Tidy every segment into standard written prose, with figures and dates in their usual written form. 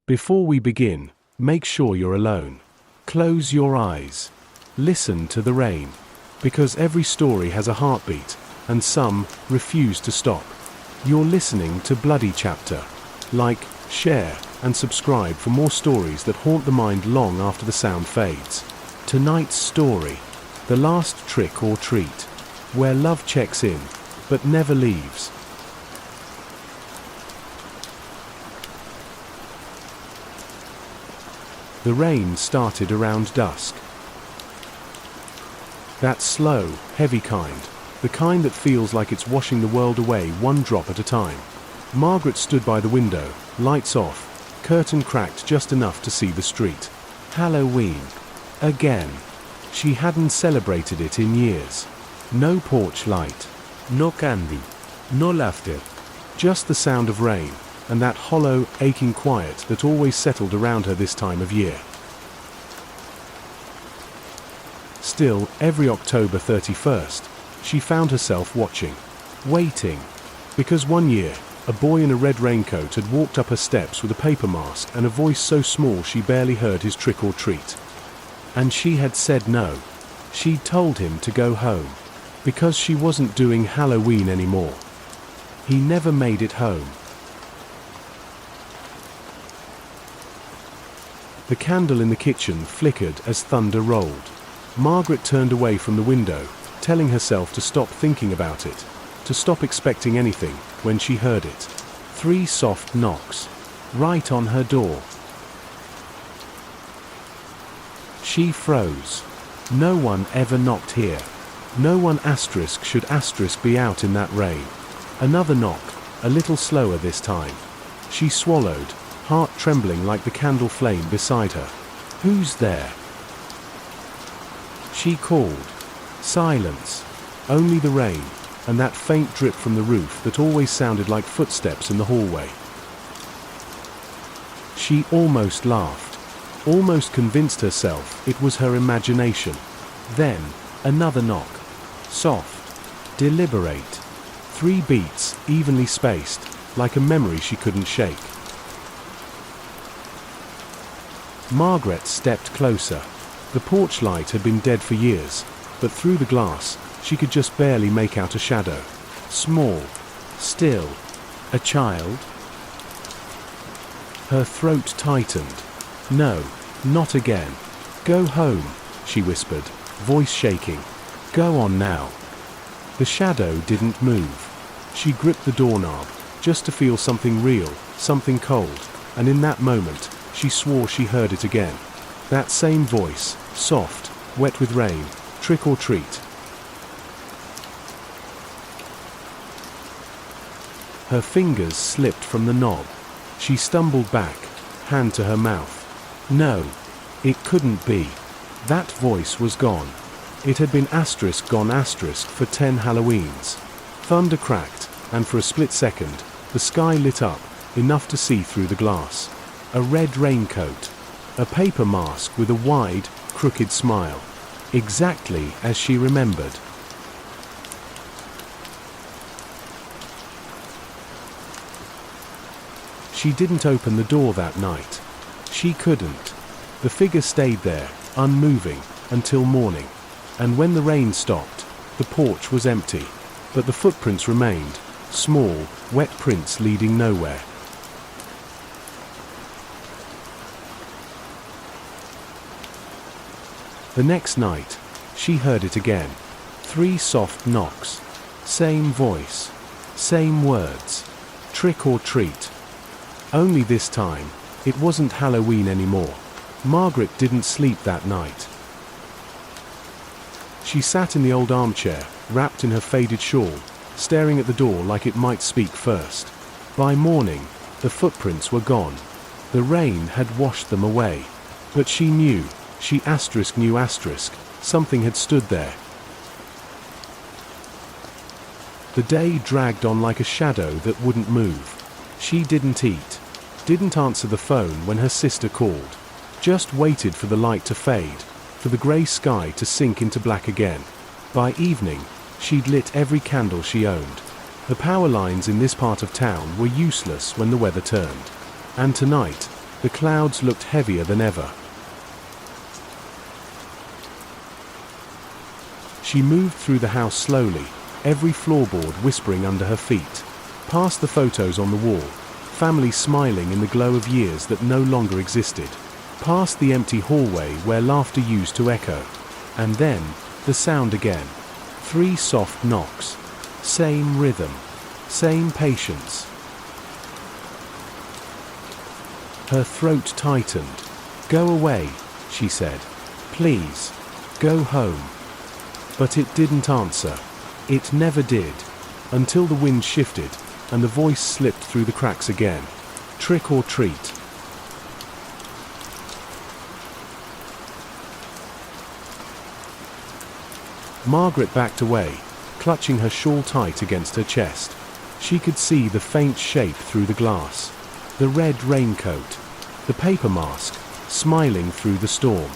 Before we begin, make sure you're alone. Close your eyes. Listen to the rain. Because every story has a heartbeat, and some refuse to stop. You're listening to Bloody Chapter. Like, share, and subscribe for more stories that haunt the mind long after the sound fades. Tonight's story: The Last Trick or Treat, where love checks in, but never leaves. The rain started around dusk. That slow, heavy kind, the kind that feels like it's washing the world away one drop at a time. Margaret stood by the window, lights off, curtain cracked just enough to see the street. Halloween. Again. She hadn't celebrated it in years. No porch light. No candy. No laughter. Just the sound of rain, and that hollow, aching quiet that always settled around her this time of year. Still, every October 31st, she found herself watching, waiting, because one year, a boy in a red raincoat had walked up her steps with a paper mask and a voice so small she barely heard his trick or treat. And she had said no. She'd told him to go home, because she wasn't doing Halloween anymore. He never made it home. The candle in the kitchen flickered as thunder rolled. Margaret turned away from the window, telling herself to stop thinking about it, to stop expecting anything, when she heard it. 3 soft knocks. Right on her door. She froze. No one ever knocked here. No one should be out in that rain. Another knock, a little slower this time. She swallowed, heart trembling like the candle flame beside her. Who's there? She called. Silence. Only the rain, and that faint drip from the roof that always sounded like footsteps in the hallway. She almost laughed, almost convinced herself it was her imagination. Then, another knock. Soft. Deliberate. 3 beats, evenly spaced, like a memory she couldn't shake. Margaret stepped closer. The porch light had been dead for years, but through the glass, she could just barely make out a shadow. Small. Still. A child? Her throat tightened. No, not again. Go home, she whispered, voice shaking. Go on now. The shadow didn't move. She gripped the doorknob, just to feel something real, something cold, and in that moment, she swore she heard it again. That same voice, soft, wet with rain, trick or treat. Her fingers slipped from the knob. She stumbled back, hand to her mouth. No, it couldn't be. That voice was gone. It had been gone for 10 Halloweens. Thunder cracked, and for a split second, the sky lit up, enough to see through the glass. A red raincoat. A paper mask with a wide, crooked smile. Exactly as she remembered. She didn't open the door that night. She couldn't. The figure stayed there, unmoving, until morning. And when the rain stopped, the porch was empty. But the footprints remained, small, wet prints leading nowhere. The next night, she heard it again. 3 soft knocks. Same voice. Same words. Trick or treat. Only this time, it wasn't Halloween anymore. Margaret didn't sleep that night. She sat in the old armchair, wrapped in her faded shawl, staring at the door like it might speak first. By morning, the footprints were gone. The rain had washed them away. But she knew, something had stood there. The day dragged on like a shadow that wouldn't move. She didn't eat, didn't answer the phone when her sister called, just waited for the light to fade, for the grey sky to sink into black again. By evening, she'd lit every candle she owned. The power lines in this part of town were useless when the weather turned. And tonight, The clouds looked heavier than ever. She moved through the house slowly, every floorboard whispering under her feet. Past the photos on the wall, family smiling in the glow of years that no longer existed. Past the empty hallway where laughter used to echo. And then, the sound again. 3 soft knocks. Same rhythm. Same patience. Her throat tightened. "Go away," she said. "Please. Go home." But it didn't answer. It never did. Until the wind shifted, and the voice slipped through the cracks again. "Trick or treat." Margaret backed away, clutching her shawl tight against her chest. She could see the faint shape through the glass. The red raincoat. The paper mask, smiling through the storm.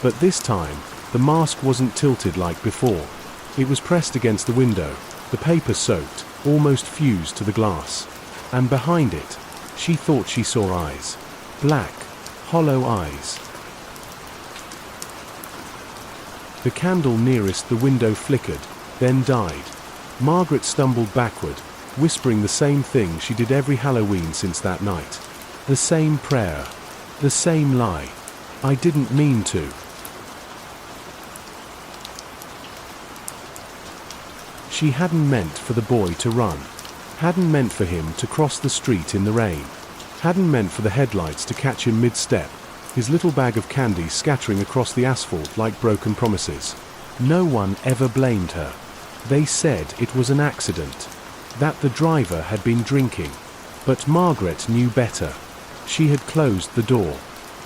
But this time, the mask wasn't tilted like before. It was pressed against the window, the paper soaked, almost fused to the glass. And behind it, she thought she saw eyes. Black, hollow eyes. The candle nearest the window flickered, then died. Margaret stumbled backward, whispering the same thing she did every Halloween since that night. The same prayer. The same lie. "I didn't mean to." She hadn't meant for the boy to run. Hadn't meant for him to cross the street in the rain. Hadn't meant for the headlights to catch him mid-step, his little bag of candy scattering across the asphalt like broken promises. No one ever blamed her. They said it was an accident, that the driver had been drinking. But Margaret knew better. She had closed the door.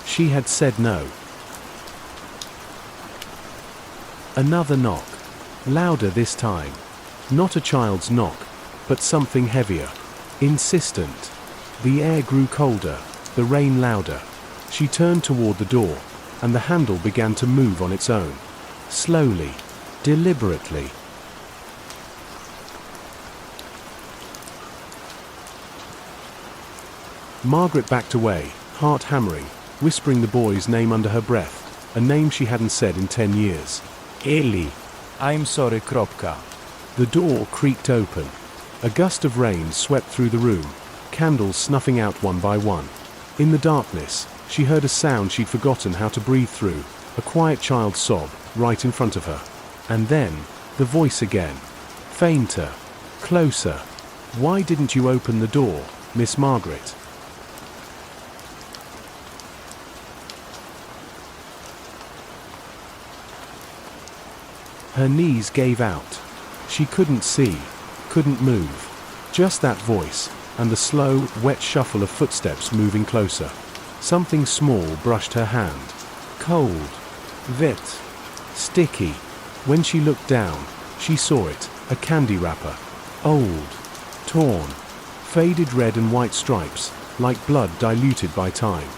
She had said no. Another knock. Louder this time. Not a child's knock, but something heavier. Insistent. The air grew colder, the rain louder. She turned toward the door, and the handle began to move on its own. Slowly, deliberately. Margaret backed away, heart hammering, whispering the boy's name under her breath, a name she hadn't said in 10 years. "Eli. I'm sorry, kropka." The door creaked open. A gust of rain swept through the room, candles snuffing out one by one. In the darkness, she heard a sound she'd forgotten how to breathe through, a quiet child's sob, right in front of her. And then, the voice again. Fainter. Closer. "Why didn't you open the door, Miss Margaret?" Her knees gave out. She couldn't see, couldn't move. Just that voice, and the slow, wet shuffle of footsteps moving closer. Something small brushed her hand. Cold. Wet. Sticky. When she looked down, she saw it, a candy wrapper. Old. Torn. Faded red and white stripes, like blood diluted by time.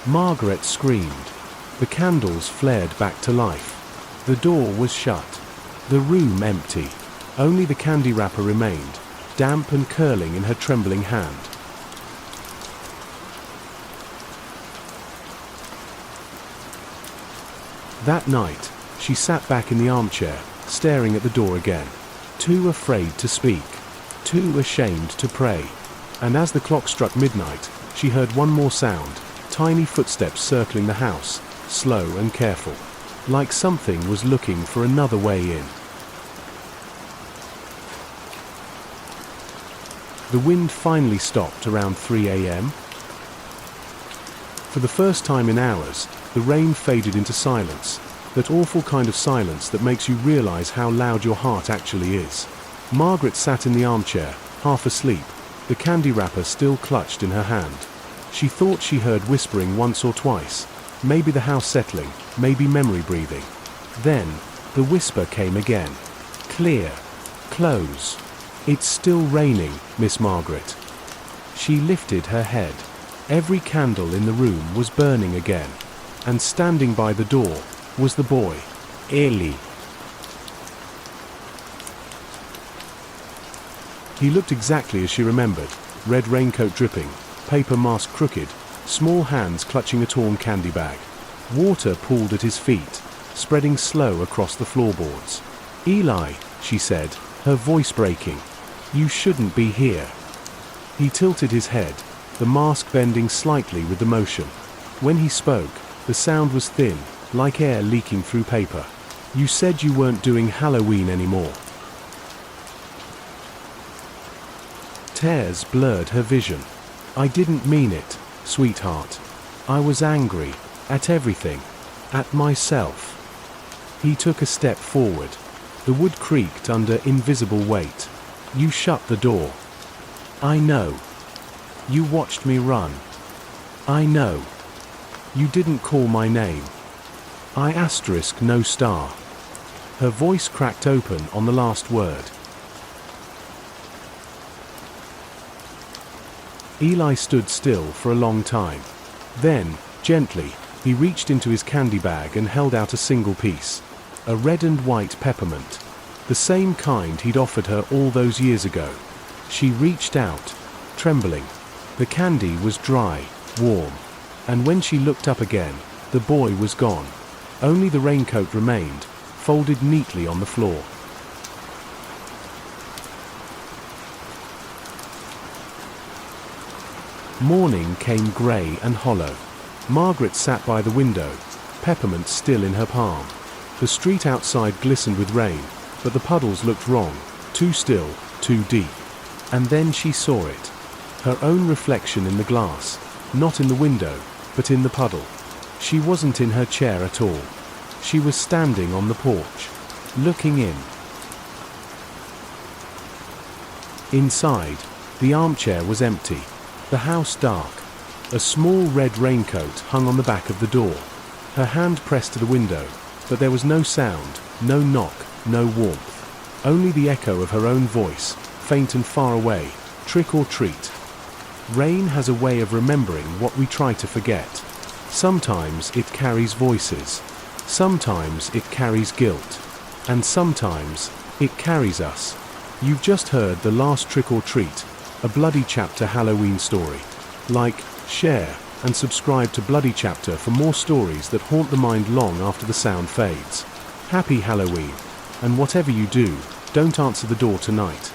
Margaret screamed. The candles flared back to life. The door was shut. The room empty. Only the candy wrapper remained, damp and curling in her trembling hand. That night, she sat back in the armchair, staring at the door again. Too afraid to speak. Too ashamed to pray. And as the clock struck midnight, she heard one more sound, tiny footsteps circling the house, slow and careful. Like something was looking for another way in. The wind finally stopped around 3 a.m. For the first time in hours, the rain faded into silence, that awful kind of silence that makes you realize how loud your heart actually is. Margaret sat in the armchair, half asleep, the candy wrapper still clutched in her hand. She thought she heard whispering once or twice, maybe the house settling, maybe memory breathing. Then, the whisper came again. Clear. Close. "It's still raining, Miss Margaret." She lifted her head. Every candle in the room was burning again. And standing by the door was the boy, Eli. He looked exactly as she remembered, red raincoat dripping, paper mask crooked, small hands clutching a torn candy bag. Water pooled at his feet, spreading slow across the floorboards. "Eli," she said, her voice breaking, "you shouldn't be here." He tilted his head, the mask bending slightly with the motion. When he spoke, the sound was thin, like air leaking through paper. "You said you weren't doing Halloween anymore." Tears blurred her vision. "I didn't mean it, sweetheart. I was angry, at everything, at myself." He took a step forward. The wood creaked under invisible weight. "You shut the door." "I know. You watched me run." "I know. You didn't call my name." "I asterisk no star." Her voice cracked open on the last word. Eli stood still for a long time. Then, gently, he reached into his candy bag and held out a single piece. A red and white peppermint. The same kind he'd offered her all those years ago. She reached out, trembling. The candy was dry, warm. And when she looked up again, the boy was gone. Only the raincoat remained, folded neatly on the floor. Morning came grey and hollow. Margaret sat by the window, peppermint still in her palm. The street outside glistened with rain, but the puddles looked wrong, too still, too deep. And then she saw it. Her own reflection in the glass, not in the window, but in the puddle. She wasn't in her chair at all. She was standing on the porch, looking in. Inside, the armchair was empty, the house dark. A small red raincoat hung on the back of the door. Her hand pressed to the window, but there was no sound, no knock, no warmth. Only the echo of her own voice, faint and far away, trick or treat. Rain has a way of remembering what we try to forget. Sometimes it carries voices. Sometimes it carries guilt. And sometimes it carries us. You've just heard the last Trick or Treat, a Bloody Chapter Halloween story. Like, share, and subscribe to Bloody Chapter for more stories that haunt the mind long after the sound fades. Happy Halloween, and whatever you do, don't answer the door tonight.